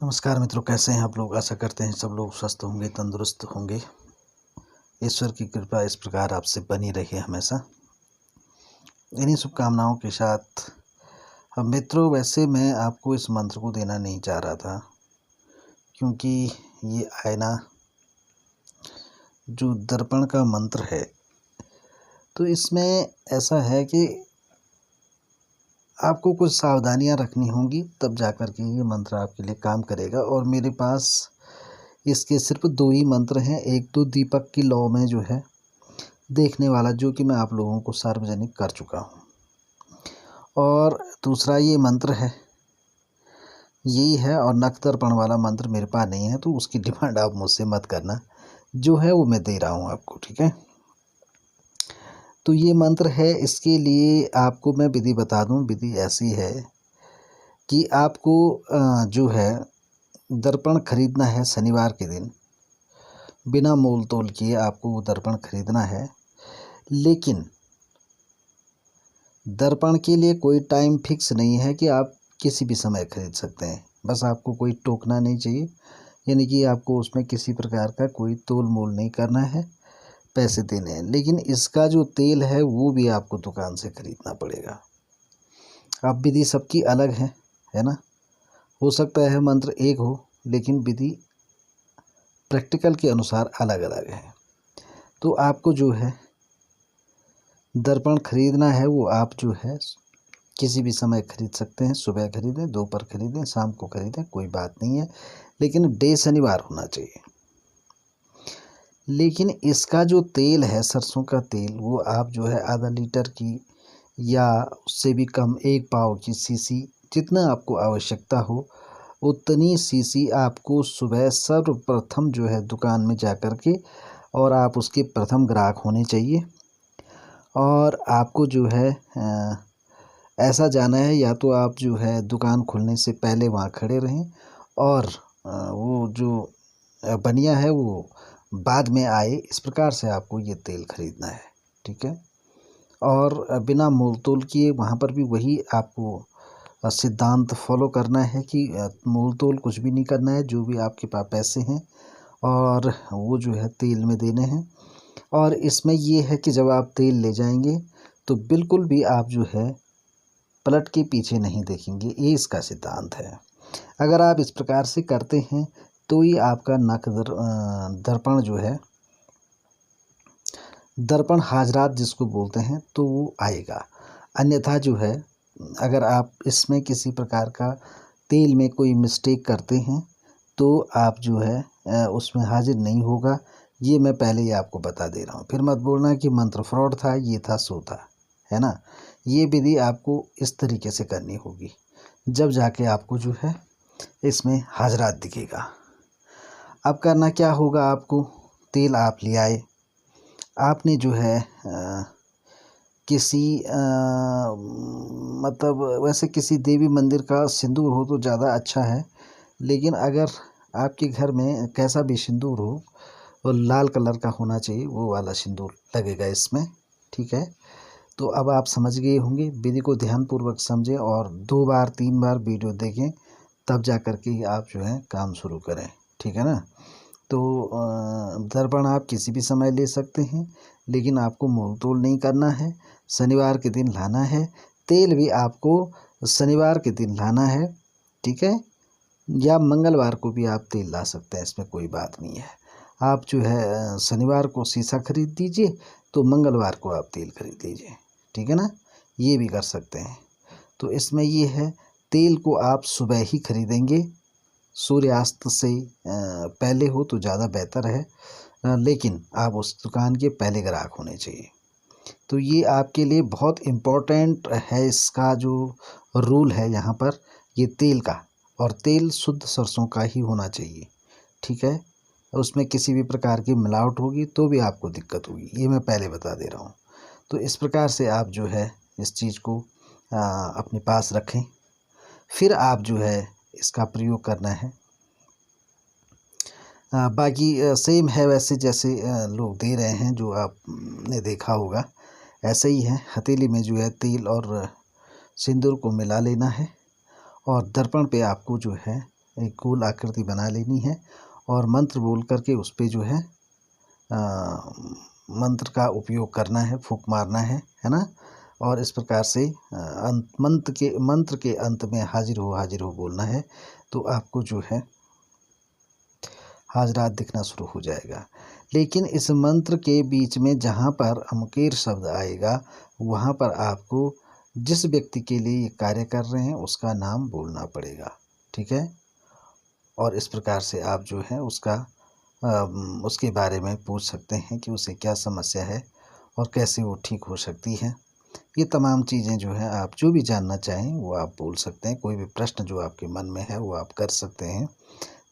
नमस्कार मित्रों, कैसे हैं आप लोग। आशा करते हैं सब लोग स्वस्थ होंगे, तंदुरुस्त होंगे। ईश्वर की कृपा इस प्रकार आपसे बनी रही हमेशा। इन्हीं शुभकामनाओं के साथ अब मित्रों, वैसे मैं आपको इस मंत्र को देना नहीं चाह रहा था, क्योंकि ये आईना जो दर्पण का मंत्र है, तो इसमें ऐसा है कि आपको कुछ सावधानियां रखनी होंगी, तब जाकर के ये मंत्र आपके लिए काम करेगा। और मेरे पास इसके सिर्फ 2 ही मंत्र हैं। एक तो दीपक की लौ में जो है देखने वाला, जो कि मैं आप लोगों को सार्वजनिक कर चुका हूँ, और दूसरा ये मंत्र है, यही है। और नख दर्पण वाला मंत्र मेरे पास नहीं है, तो उसकी डिमांड आप मुझसे मत करना। जो है वो मैं दे रहा हूँ आपको, ठीक है। तो ये मंत्र है, इसके लिए आपको मैं विधि बता दूँ। विधि ऐसी है कि आपको जो है दर्पण खरीदना है शनिवार के दिन। बिना मोल तोल किए आपको वो दर्पण खरीदना है, लेकिन दर्पण के लिए कोई टाइम फिक्स नहीं है कि आप किसी भी समय खरीद सकते हैं। बस आपको कोई टोकना नहीं चाहिए, यानी कि आपको उसमें किसी प्रकार का कोई तोल मोल नहीं करना है, पैसे देने हैं। लेकिन इसका जो तेल है वो भी आपको दुकान से खरीदना पड़ेगा। अब विधि सबकी अलग है ना। हो सकता है मंत्र एक हो, लेकिन विधि प्रैक्टिकल के अनुसार अलग अलग है। तो आपको जो है दर्पण खरीदना है, वो आप जो है किसी भी समय खरीद सकते हैं। सुबह खरीदें, दोपहर खरीदें, शाम को खरीदें, कोई बात नहीं है, लेकिन डे शनिवार होना चाहिए। लेकिन इसका जो तेल है, सरसों का तेल, वो आप जो है आधा लीटर की या उससे भी कम 1 पाव की शीशी, जितना आपको आवश्यकता हो उतनी शीशी आपको सुबह सर्वप्रथम जो है दुकान में जा कर के, और आप उसके प्रथम ग्राहक होने चाहिए। और आपको जो है ऐसा जाना है, या तो आप जो है दुकान खुलने से पहले वहाँ खड़े रहें, और वो जो बनिया है वो बाद में आए। इस प्रकार से आपको ये तेल खरीदना है, ठीक है। और बिना मोल तोल किए वहाँ पर भी वही आपको सिद्धांत फॉलो करना है कि मोल तोल कुछ भी नहीं करना है। जो भी आपके पास पैसे हैं और वो जो है तेल में देने हैं। और इसमें ये है कि जब आप तेल ले जाएंगे तो बिल्कुल भी आप जो है पलट के पीछे नहीं देखेंगे, ये इसका सिद्धांत है। अगर आप इस प्रकार से करते हैं तो ही आपका दर्पण जो है, दर्पण हाजरात जिसको बोलते हैं, तो वो आएगा। अन्यथा जो है, अगर आप इसमें किसी प्रकार का तेल में कोई मिस्टेक करते हैं तो आप जो है उसमें हाजिर नहीं होगा। ये मैं पहले ही आपको बता दे रहा हूँ। फिर मत बोलना कि मंत्र फ्रॉड था, ये था सो था, है ना। ये विधि आपको इस तरीके से करनी होगी, जब जाके आपको जो है इसमें हाजरात दिखेगा। अब करना क्या होगा, आपको तेल आप ले आए, आपने जो है किसी मतलब वैसे किसी देवी मंदिर का सिंदूर हो तो ज़्यादा अच्छा है। लेकिन अगर आपके घर में कैसा भी सिंदूर हो, वो लाल कलर का होना चाहिए, वो वाला सिंदूर लगेगा इसमें, ठीक है। तो अब आप समझ गए होंगे। विधि को ध्यानपूर्वक समझें और 2 बार 3 बार वीडियो देखें, तब जा कर के आप जो है काम शुरू करें, ठीक है ना। तो दर्पण आप किसी भी समय ले सकते हैं, लेकिन आपको मोल तोल नहीं करना है। शनिवार के दिन लाना है। तेल भी आपको शनिवार के दिन लाना है, ठीक है। या मंगलवार को भी आप तेल ला सकते हैं, इसमें कोई बात नहीं है। आप जो है शनिवार को शीशा खरीद दीजिए, तो मंगलवार को आप तेल खरीद लीजिए, ठीक है ना। ये भी कर सकते हैं। तो इसमें ये है, तेल को आप सुबह ही खरीदेंगे, सूर्यास्त से पहले हो तो ज़्यादा बेहतर है, लेकिन आप उस दुकान के पहले ग्राहक होने चाहिए। तो ये आपके लिए बहुत इम्पोर्टेंट है, इसका जो रूल है यहाँ पर, ये तेल का। और तेल शुद्ध सरसों का ही होना चाहिए, ठीक है। उसमें किसी भी प्रकार की मिलावट होगी तो भी आपको दिक्कत होगी, ये मैं पहले बता दे रहा हूँ। तो इस प्रकार से आप जो है इस चीज़ को अपने पास रखें। फिर आप जो है इसका प्रयोग करना है। बाकी सेम है वैसे जैसे लोग दे रहे हैं, जो आपने देखा होगा, ऐसे ही है। हथेली में जो है तेल और सिंदूर को मिला लेना है, और दर्पण पे आपको जो है एक गोल आकृति बना लेनी है और मंत्र बोल करके उस पर जो है मंत्र का उपयोग करना है, फूंक मारना है ना। और इस प्रकार से मंत्र के अंत में हाजिर हो बोलना है, तो आपको जो है हाजरात दिखना शुरू हो जाएगा। लेकिन इस मंत्र के बीच में जहाँ पर अमुकेर शब्द आएगा वहाँ पर आपको जिस व्यक्ति के लिए ये कार्य कर रहे हैं उसका नाम बोलना पड़ेगा, ठीक है। और इस प्रकार से आप जो है उसके बारे में पूछ सकते हैं कि उसे क्या समस्या है और कैसे वो ठीक हो सकती है। ये तमाम चीज़ें जो है आप जो भी जानना चाहें वो आप बोल सकते हैं। कोई भी प्रश्न जो आपके मन में है वो आप कर सकते हैं।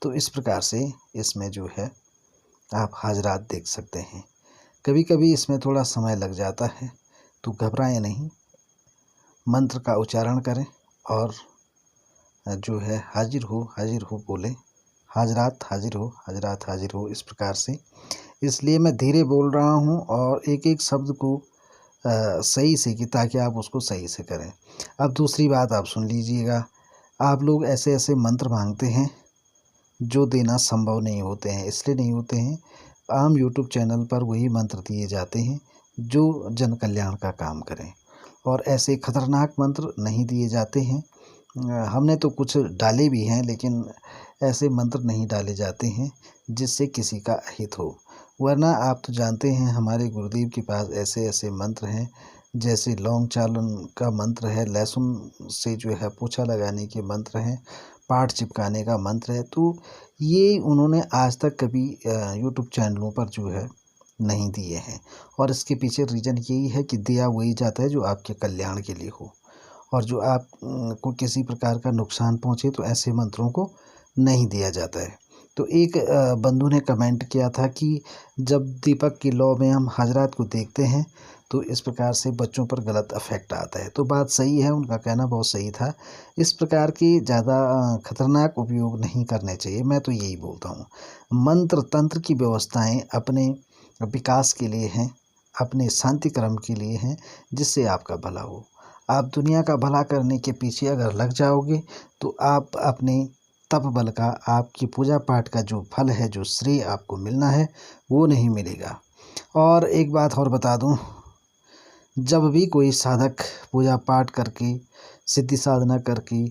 तो इस प्रकार से इसमें जो है आप हाजरात देख सकते हैं। कभी कभी इसमें थोड़ा समय लग जाता है, तो घबराएं नहीं, मंत्र का उच्चारण करें और जो है हाजिर हो बोले, हाजरात हाजिर हो, इस प्रकार से। इसलिए मैं धीरे बोल रहा हूँ और एक एक शब्द को सही से, कि ताकि आप उसको सही से करें। अब दूसरी बात आप सुन लीजिएगा, आप लोग ऐसे ऐसे मंत्र मांगते हैं जो देना संभव नहीं होते हैं। इसलिए नहीं होते हैं, आम यूट्यूब चैनल पर वही मंत्र दिए जाते हैं जो जन कल्याण का काम करें, और ऐसे खतरनाक मंत्र नहीं दिए जाते हैं। हमने तो कुछ डाले भी हैं, लेकिन ऐसे मंत्र नहीं डाले जाते हैं जिससे किसी का अहित हो। वरना आप तो जानते हैं हमारे गुरुदेव के पास ऐसे ऐसे मंत्र हैं, जैसे लौंग चालन का मंत्र है, लहसुन से जो है पोछा लगाने के मंत्र हैं, पाठ चिपकाने का मंत्र है। तो ये उन्होंने आज तक कभी यूट्यूब चैनलों पर जो है नहीं दिए हैं, और इसके पीछे रीज़न यही है कि दिया वही जाता है जो आपके कल्याण के लिए हो, और जो आप को किसी प्रकार का नुकसान पहुँचे तो ऐसे मंत्रों को नहीं दिया जाता है। तो एक बंधु ने कमेंट किया था कि जब दीपक की लौ में हम हजरात को देखते हैं तो इस प्रकार से बच्चों पर गलत इफेक्ट आता है। तो बात सही है, उनका कहना बहुत सही था। इस प्रकार की ज़्यादा खतरनाक उपयोग नहीं करने चाहिए, मैं तो यही बोलता हूँ। मंत्र तंत्र की व्यवस्थाएं अपने विकास के लिए हैं, अपने शांति क्रम के लिए हैं, जिससे आपका भला हो। आप दुनिया का भला करने के पीछे अगर लग जाओगे तो आप अपने तप बल का, आपकी पूजा पाठ का जो फल है, जो श्रेय आपको मिलना है, वो नहीं मिलेगा। और एक बात और बता दूं, जब भी कोई साधक पूजा पाठ करके, सिद्धि साधना करके,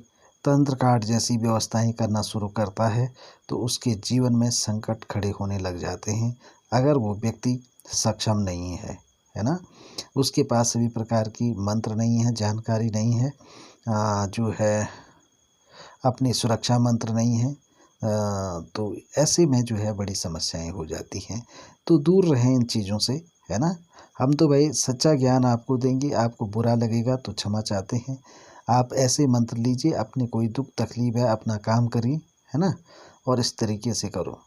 तंत्र काट जैसी व्यवस्थाएं करना शुरू करता है तो उसके जीवन में संकट खड़े होने लग जाते हैं, अगर वो व्यक्ति सक्षम नहीं है ना। उसके पास सभी प्रकार की मंत्र नहीं है, जानकारी नहीं है, जो है अपनी सुरक्षा मंत्र नहीं है, तो ऐसे में जो है बड़ी समस्याएं हो जाती हैं। तो दूर रहें इन चीज़ों से, है ना। हम तो भाई सच्चा ज्ञान आपको देंगे, आपको बुरा लगेगा तो क्षमा चाहते हैं। आप ऐसे मंत्र लीजिए, अपने कोई दुख तकलीफ है अपना काम करिए, है ना, और इस तरीके से करो।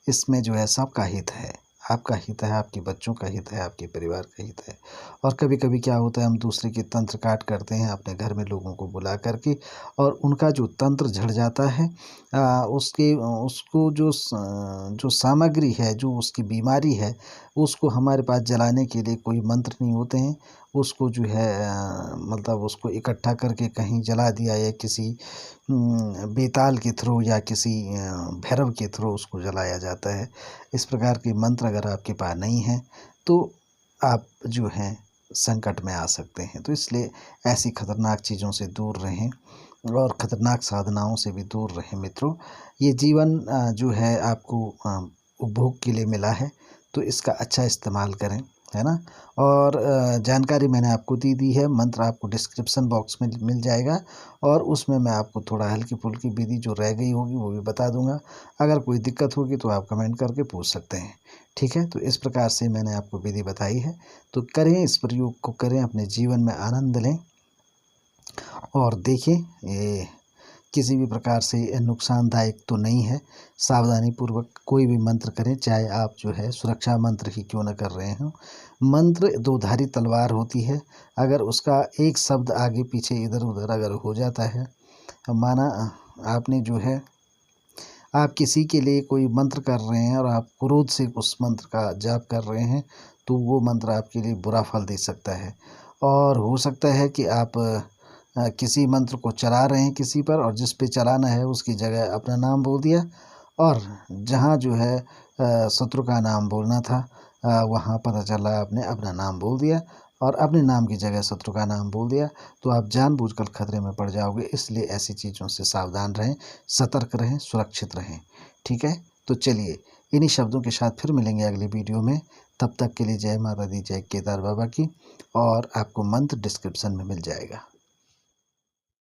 इसमें जो है सबका हित है, आपका हित है, आपके बच्चों का हित है, आपके परिवार का हित है। और कभी कभी क्या होता है, हम दूसरे के तंत्र काट करते हैं अपने घर में लोगों को बुला करके, और उनका जो तंत्र झड़ जाता है, उसको जो सामग्री है, जो उसकी बीमारी है, उसको हमारे पास जलाने के लिए कोई मंत्र नहीं होते हैं। उसको जो है मतलब उसको इकट्ठा करके कहीं जला दिया, या किसी बेताल के थ्रू या किसी भैरव के थ्रू उसको जलाया जाता है। इस प्रकार के मंत्र अगर आपके पास नहीं है तो आप जो हैं संकट में आ सकते हैं। तो इसलिए ऐसी खतरनाक चीज़ों से दूर रहें और ख़तरनाक साधनाओं से भी दूर रहें मित्रों। ये जीवन जो है आपको उपभोग के लिए मिला है, तो इसका अच्छा इस्तेमाल करें, है ना। और जानकारी मैंने आपको दी है, मंत्र आपको डिस्क्रिप्शन बॉक्स में मिल जाएगा, और उसमें मैं आपको थोड़ा हल्की फुल्की विधि जो रह गई होगी वो भी बता दूंगा। अगर कोई दिक्कत होगी तो आप कमेंट करके पूछ सकते हैं, ठीक है। तो इस प्रकार से मैंने आपको विधि बताई है, तो करें, इस प्रयोग को करें, अपने जीवन में आनंद लें, और देखें ये किसी भी प्रकार से नुकसानदायक तो नहीं है। सावधानी पूर्वक कोई भी मंत्र करें, चाहे आप जो है सुरक्षा मंत्र ही क्यों न कर रहे हों। मंत्र दोधारी तलवार होती है, अगर उसका एक शब्द आगे पीछे इधर उधर अगर हो जाता है, माना आपने जो है, आप किसी के लिए कोई मंत्र कर रहे हैं और आप क्रोध से उस मंत्र का जाप कर रहे हैं, तो वो मंत्र आपके लिए बुरा फल दे सकता है। और हो सकता है कि आप किसी मंत्र को चला रहे हैं किसी पर, और जिस पे चलाना है उसकी जगह अपना नाम बोल दिया, और जहाँ जो है शत्रु का नाम बोलना था वहाँ पता चला आपने अपना नाम बोल दिया, और अपने नाम की जगह शत्रु का नाम बोल दिया, तो आप जानबूझकर खतरे में पड़ जाओगे। इसलिए ऐसी चीज़ों से सावधान रहें, सतर्क रहें, सुरक्षित रहें। ठीक है, तो चलिए इन्हीं शब्दों के साथ फिर मिलेंगे अगली वीडियो में। तब तक के लिए जय माता दी, जय केदार बाबा की। और आपको मंत्र डिस्क्रिप्शन में मिल जाएगा।